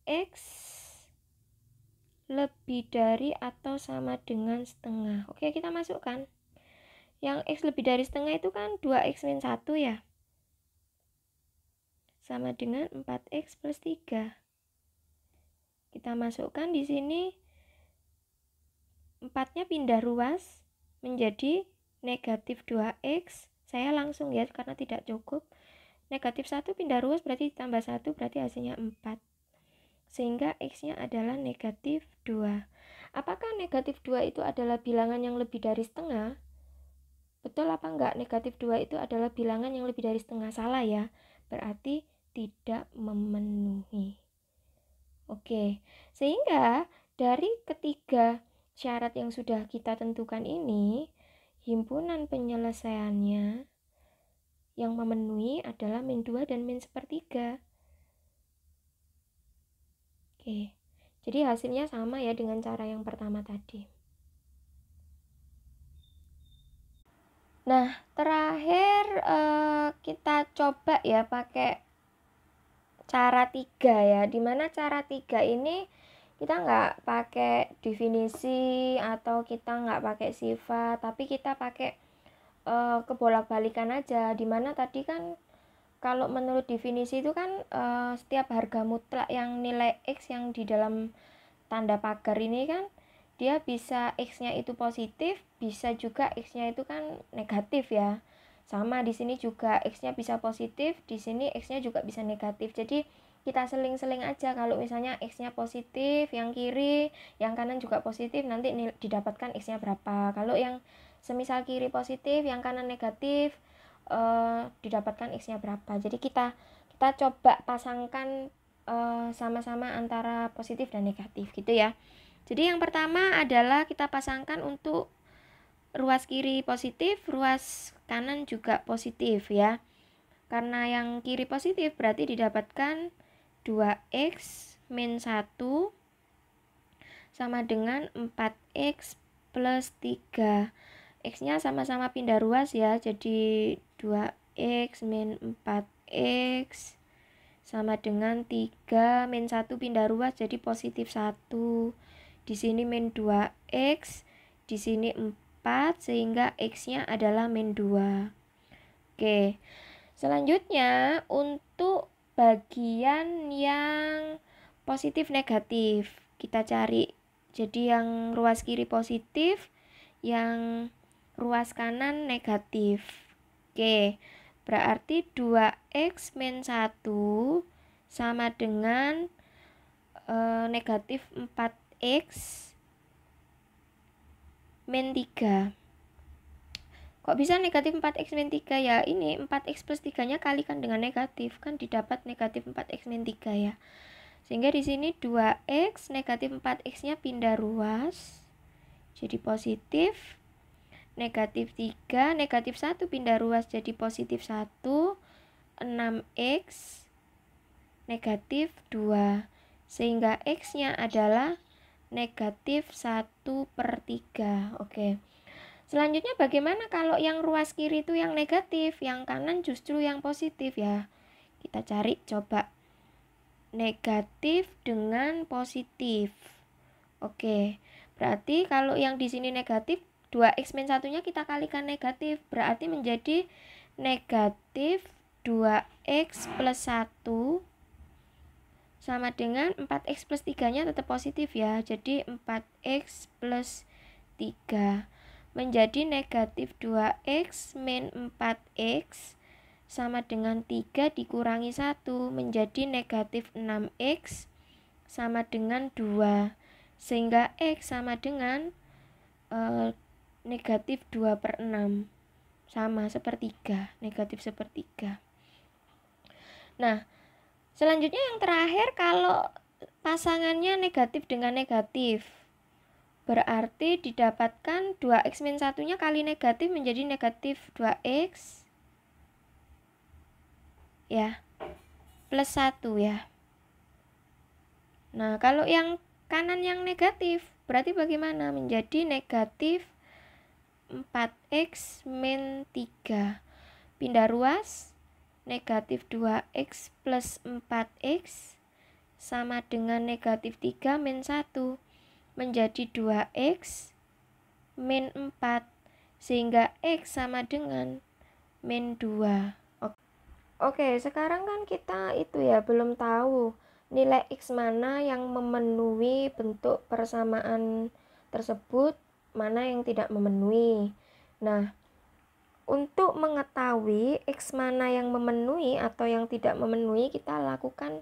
X lebih dari atau sama dengan setengah. Oke, kita masukkan. Yang X lebih dari setengah itu kan 2X min 1 ya. Sama dengan 4X plus 3. Kita masukkan di sini 4-nya pindah ruas menjadi negatif 2X. Saya langsung ya karena tidak cukup. Negatif 1 pindah ruas berarti ditambah 1 berarti hasilnya 4. Sehingga X-nya adalah negatif 2. Apakah negatif 2 itu adalah bilangan yang lebih dari setengah? Betul apa enggak? Negatif 2 itu adalah bilangan yang lebih dari setengah. Salah ya. Berarti tidak memenuhi. Oke, sehingga dari ketiga syarat yang sudah kita tentukan ini, himpunan penyelesaiannya yang memenuhi adalah min 2 dan min sepertiga. Oke, jadi hasilnya sama ya dengan cara yang pertama tadi. Nah, terakhir kita coba ya pakai cara 3 ya. Dimana cara 3 ini kita nggak pakai definisi atau kita nggak pakai sifat, tapi kita pakai kebolak-balikan aja. Dimana tadi kan kalau menurut definisi itu kan setiap harga mutlak yang nilai X yang di dalam tanda pagar ini kan dia bisa X-nya itu positif, bisa juga X-nya itu kan negatif ya. Sama di sini juga X-nya bisa positif, di sini X-nya juga bisa negatif. Jadi kita seling-seling aja, kalau misalnya X-nya positif, yang kiri, yang kanan juga positif, nanti didapatkan X-nya berapa. Kalau yang semisal kiri positif, yang kanan negatif, didapatkan X-nya berapa. Jadi kita coba pasangkan sama-sama antara positif dan negatif gitu ya. Jadi yang pertama adalah kita pasangkan untuk ruas kiri positif, ruas kanan juga positif ya. Karena yang kiri positif berarti didapatkan 2x min 1 sama dengan 4x plus 3. X-nya sama-sama pindah ruas ya, jadi 2x min 4x sama dengan 3 min 1 pindah ruas jadi positif 1. Di sini min 2x, di sini 4, sehingga x-nya adalah min 2. Oke. Selanjutnya untuk bagian yang positif negatif kita cari. Jadi yang ruas kiri positif, yang ruas kanan negatif. Oke. Berarti 2x min 1 sama dengan negatif 4x min 3. Kok bisa negatif 4x min 3 ya? Ini 4x plus 3-nya kalikan dengan negatif, kan didapat negatif 4x min 3 ya. Sehingga di sini 2x, negatif 4x-nya pindah ruas, jadi positif. Negatif 3, negatif 1 pindah ruas jadi positif 1. 6x, negatif 2. Sehingga x-nya adalah negatif 1/3. Oke. Selanjutnya bagaimana kalau yang ruas kiri itu yang negatif, yang kanan justru yang positif ya? Kita cari coba. Negatif dengan positif. Oke. Berarti kalau yang di sini negatif, 2x min 1-nya kita kalikan negatif, berarti menjadi negatif 2x plus 1 sama dengan 4x plus 3-nya tetap positif ya, jadi 4x plus 3 menjadi negatif 2x min 4x sama dengan 3 dikurangi 1 menjadi negatif 6x sama dengan 2, sehingga x sama dengan negatif 2/6, sama sepertiga, negatif sepertiga. Nah, selanjutnya yang terakhir kalau pasangannya negatif dengan negatif, berarti didapatkan 2x min 1-nya kali negatif menjadi negatif 2x ya, plus 1 ya. Nah, kalau yang kanan yang negatif, berarti bagaimana? Menjadi negatif 4x min 3. Pindah ruas, negatif 2x plus 4x sama dengan negatif 3 min 1. Menjadi 2x min 4, sehingga x sama dengan min 2. Oke, sekarang kan kita itu ya belum tahu nilai x mana yang memenuhi bentuk persamaan tersebut, mana yang tidak memenuhi. Nah, untuk mengetahui x mana yang memenuhi atau yang tidak memenuhi, kita lakukan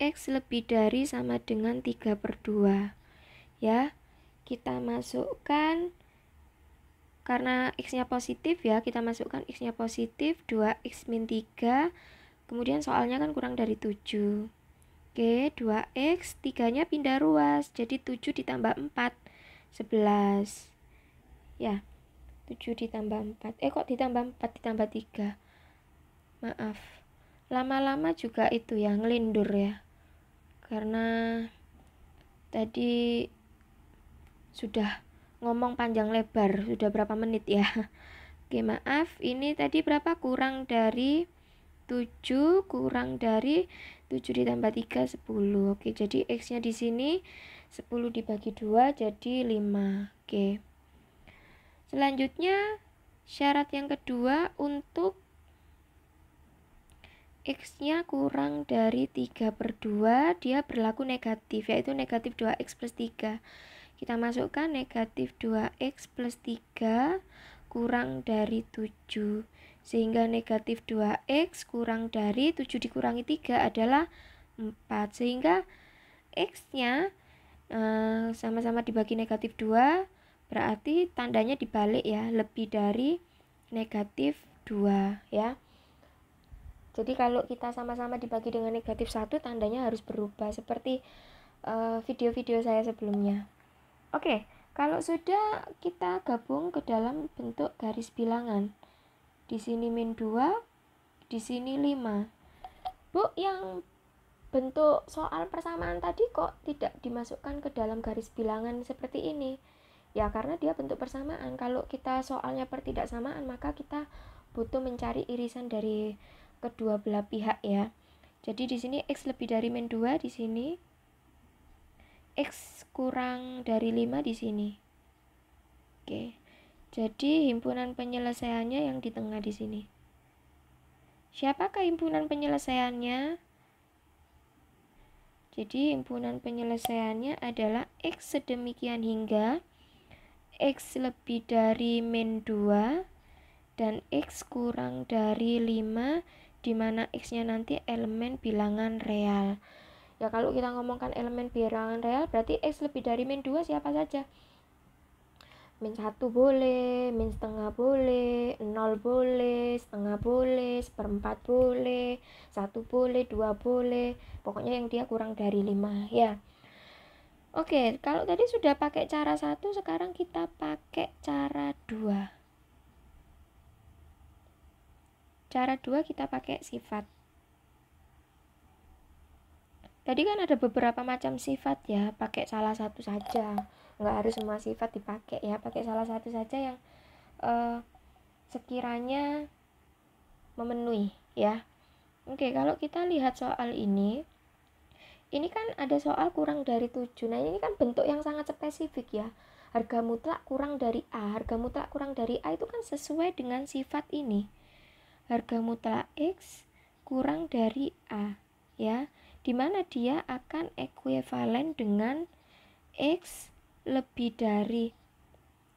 X lebih dari sama dengan 3/2. Ya, kita masukkan, karena X-nya positif ya, kita masukkan X-nya positif, 2X min 3. Kemudian soalnya kan kurang dari 7. Oke, 2X, 3-nya pindah ruas, jadi 7 ditambah 4, 11. Ya, 7 ditambah 4. Kok ditambah 4, ditambah 3? Maaf. Lama-lama juga itu ya, ngelindur ya. Karena tadi sudah ngomong panjang lebar, sudah berapa menit ya. Oke, maaf, ini tadi berapa? Kurang dari 7, kurang dari 7 ditambah 3, 10. Oke, jadi X-nya di sini 10 dibagi 2 jadi 5. Oke. Selanjutnya, syarat yang kedua, untuk X-nya kurang dari 3/2, dia berlaku negatif, yaitu negatif 2X plus 3. Kita masukkan negatif 2X plus 3 kurang dari 7. Sehingga negatif 2X kurang dari 7 dikurangi 3 adalah 4. Sehingga X-nya sama-sama dibagi negatif 2, berarti tandanya dibalik ya, lebih dari negatif 2 ya. Jadi kalau kita sama-sama dibagi dengan negatif 1, tandanya harus berubah seperti video-video saya sebelumnya. Oke, kalau sudah, kita gabung ke dalam bentuk garis bilangan. Di sini min 2, di sini 5. Bu, yang bentuk soal persamaan tadi kok tidak dimasukkan ke dalam garis bilangan seperti ini? Ya, karena dia bentuk persamaan. Kalau kita soalnya pertidaksamaan, maka kita butuh mencari irisan dari kedua belah pihak ya. Jadi di sini X lebih dari min 2 di sini, X kurang dari 5 di sini. Oke. Jadi himpunan penyelesaiannya yang di tengah di sini. Siapakah himpunan penyelesaiannya? Jadi himpunan penyelesaiannya adalah X sedemikian hingga X lebih dari min 2 dan X kurang dari 5, di mana X-nya nanti elemen bilangan real. Ya, kalau kita ngomongkan elemen bilangan real, berarti X lebih dari min 2 siapa saja? Min 1 boleh, min setengah boleh, 0 boleh, setengah boleh, seperempat boleh, 1 boleh, 2 boleh. Pokoknya yang dia kurang dari 5 ya. Oke, kalau tadi sudah pakai cara 1, sekarang kita pakai cara 2. Cara 2 kita pakai sifat. Tadi kan ada beberapa macam sifat ya, pakai salah satu saja. Nggak harus semua sifat dipakai ya, pakai salah satu saja yang sekiranya memenuhi ya. Oke, kalau kita lihat soal ini kan ada soal kurang dari 7. Nah, ini kan bentuk yang sangat spesifik ya. Harga mutlak kurang dari A. Harga mutlak kurang dari A itu kan sesuai dengan sifat ini. Harga mutlak X kurang dari A ya, dimana dia akan ekuivalen dengan X lebih dari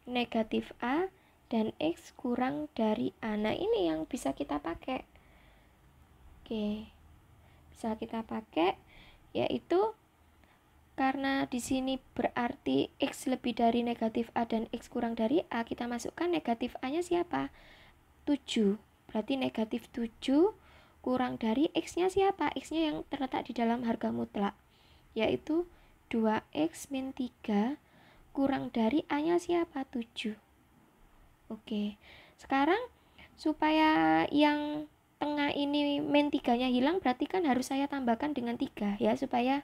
negatif A dan X kurang dari A. Nah, ini yang bisa kita pakai. Oke, bisa kita pakai, yaitu karena di sini berarti X lebih dari negatif A dan X kurang dari A, kita masukkan negatif A-nya siapa? 7. Berarti negatif 7 kurang dari X-nya siapa? X-nya yang terletak di dalam harga mutlak, yaitu 2X min 3 kurang dari A-nya siapa? 7. Oke, sekarang supaya yang tengah ini min 3-nya hilang, berarti kan harus saya tambahkan dengan 3 ya, supaya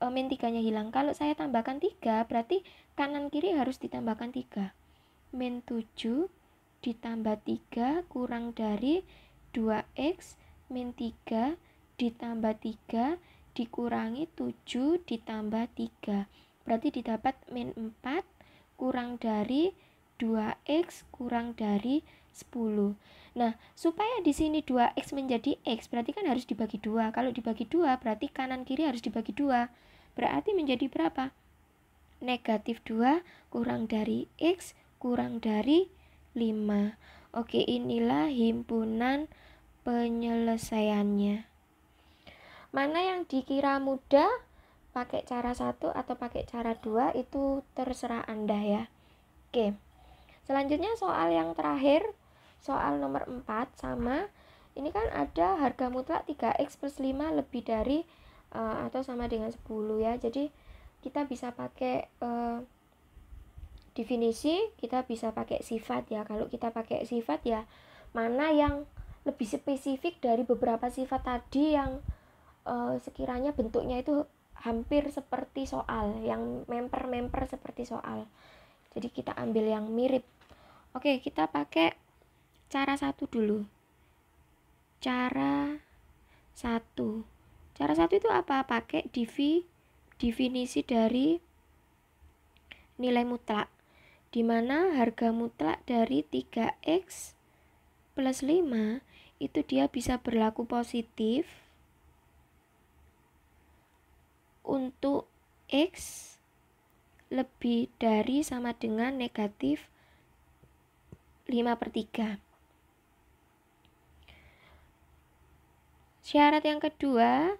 min 3-nya hilang. Kalau saya tambahkan 3, berarti kanan kiri harus ditambahkan 3. Min 7 ditambah 3 kurang dari 2X min 3 ditambah 3 dikurangi 7 ditambah 3. Berarti didapat min 4 kurang dari 2X kurang dari 10. Nah, supaya di sini 2X menjadi X, berarti kan harus dibagi 2. Kalau dibagi 2, berarti kanan kiri harus dibagi 2. Berarti menjadi berapa? Negatif 2 kurang dari X kurang dari 5. Oke, inilah himpunan penyelesaiannya. Mana yang dikira mudah, pakai cara 1 atau pakai cara 2 itu terserah Anda ya. Oke. Selanjutnya soal yang terakhir, soal nomor 4 sama. Ini kan ada harga mutlak 3x plus 5 lebih dari atau sama dengan 10 ya. Jadi kita bisa pakai definisi, kita bisa pakai sifat ya. Kalau kita pakai sifat ya, mana yang lebih spesifik dari beberapa sifat tadi yang sekiranya bentuknya itu hampir seperti soal, yang memper-memper seperti soal. Jadi kita ambil yang mirip. Oke, kita pakai cara 1 dulu. Cara 1. Cara 1 itu apa? Pakai definisi dari nilai mutlak, di mana harga mutlak dari 3x plus 5 itu dia bisa berlaku positif untuk x lebih dari sama dengan negatif 5/3. Syarat yang kedua,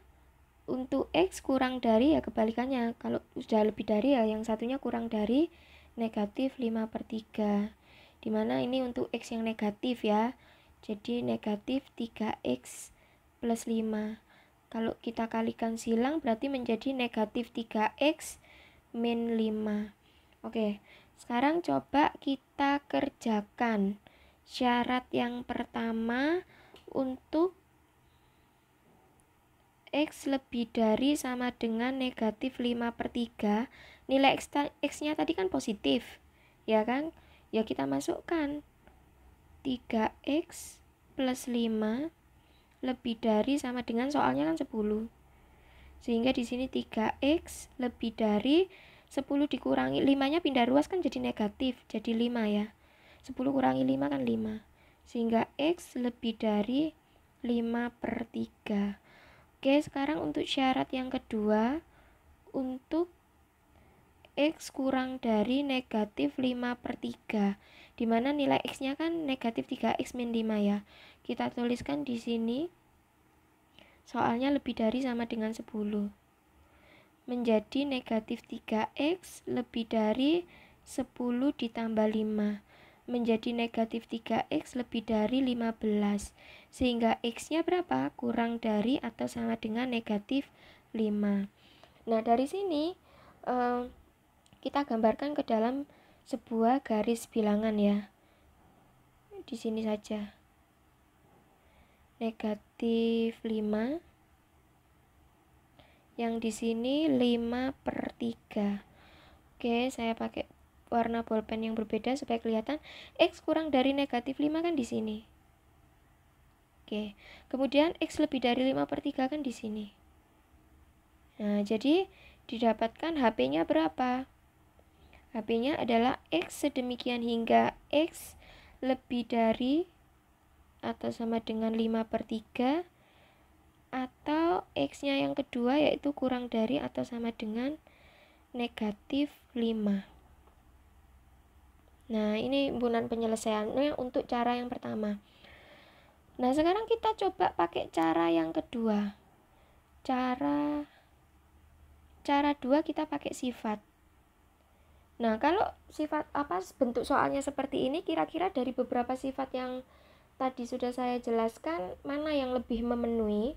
untuk x kurang dari, ya kebalikannya, kalau sudah lebih dari ya yang satunya kurang dari negatif 5/3, dimana ini untuk x yang negatif ya, jadi negatif 3x plus 5. Kalau kita kalikan silang berarti menjadi negatif 3x min 5. Oke, sekarang coba kita kerjakan syarat yang pertama untuk x lebih dari sama dengan negatif 5/3. Nilai x-nya tadi kan positif, ya kan? Ya kita masukkan 3x plus 5 lebih dari sama dengan, soalnya kan 10. Sehingga di sini 3x lebih dari 10 dikurangi 5-nya pindah ruas kan jadi negatif, jadi 5 ya. 10 kurangi 5 kan 5. Sehingga x lebih dari 5/3. Oke, sekarang untuk syarat yang kedua, untuk x kurang dari negatif 5/3, dimana nilai x-nya kan negatif 3x min 5 ya. Kita tuliskan di sini, soalnya lebih dari sama dengan 10. Menjadi negatif 3x lebih dari 10 ditambah 5. Menjadi negatif 3x lebih dari 15, sehingga x-nya berapa? Kurang dari atau sama dengan negatif 5. Nah, dari sini kita gambarkan ke dalam sebuah garis bilangan ya. Di sini saja. Negatif 5. Yang di sini 5/3. Oke, saya pakai warna bolpen yang berbeda supaya kelihatan. X kurang dari negatif 5 kan di sini. Oke, kemudian x lebih dari 5/3 kan di sini. Nah, jadi didapatkan HP-nya berapa? HP-nya adalah x sedemikian hingga x lebih dari atau sama dengan 5/3, atau x-nya yang kedua yaitu kurang dari atau sama dengan negatif 5. Nah, ini himpunan penyelesaiannya untuk cara yang pertama. Nah, sekarang kita coba pakai cara yang kedua. Cara 2 kita pakai sifat. Nah, kalau sifat bentuk soalnya seperti ini, kira-kira dari beberapa sifat yang tadi sudah saya jelaskan, mana yang lebih memenuhi?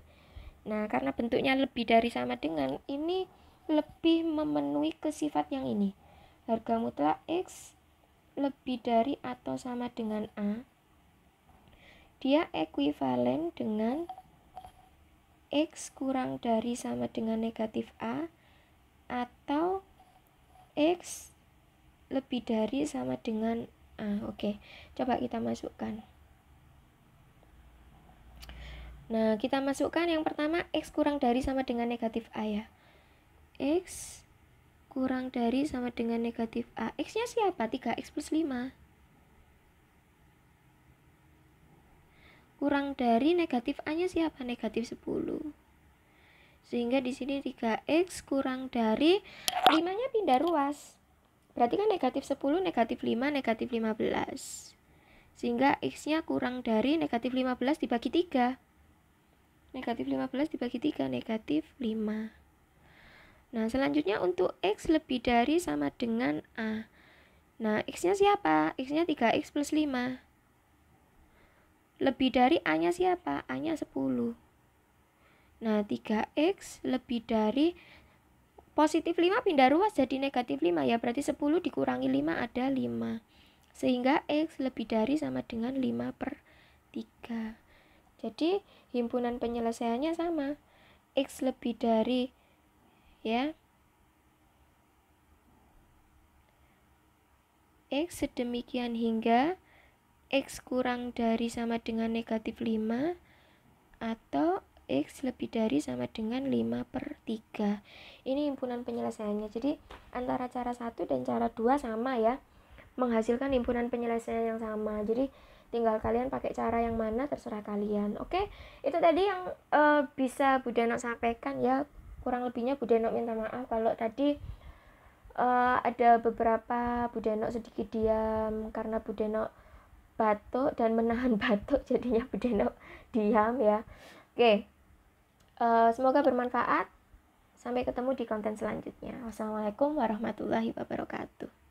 Nah, karena bentuknya lebih dari sama dengan, ini lebih memenuhi ke sifat yang ini. Harga mutlak x lebih dari atau sama dengan A, dia ekuivalen dengan x kurang dari sama dengan negatif A, atau x lebih dari sama dengan A. Oke, coba kita masukkan. Nah, kita masukkan yang pertama, x kurang dari sama dengan negatif A ya. X kurang dari sama dengan negatif A. X-nya siapa? 3x plus 5. Kurang dari negatif A-nya siapa? Negatif 10. Sehingga di sini 3x kurang dari 5-nya pindah ruas. Berarti kan negatif 10, negatif 5, negatif 15. Sehingga x-nya kurang dari negatif 15 dibagi 3. Negatif 15 dibagi 3, negatif 5. Nah, selanjutnya untuk X lebih dari sama dengan A. Nah, X-nya siapa? X-nya 3X plus 5. Lebih dari A-nya siapa? A-nya 10. Nah, 3X lebih dari positif 5 pindah ruas jadi negatif 5 ya. Berarti 10 dikurangi 5 ada 5. Sehingga X lebih dari sama dengan 5/3. Jadi, himpunan penyelesaiannya sama. X lebih dari, ya, X sedemikian hingga X kurang dari sama dengan negatif 5 atau X lebih dari sama dengan 5/3. Ini himpunan penyelesaiannya. Jadi antara cara 1 dan cara 2 sama ya, menghasilkan himpunan penyelesaian yang sama. Jadi tinggal kalian pakai cara yang mana terserah kalian. Oke, itu tadi yang bisa Bu Denok sampaikan ya. Kurang lebihnya Bu Denok minta maaf kalau tadi ada beberapa Bu Denok sedikit diam karena Bu Denok batuk dan menahan batuk, jadinya Bu Denok diam ya. Oke, semoga bermanfaat. Sampai ketemu di konten selanjutnya. Wassalamualaikum warahmatullahi wabarakatuh.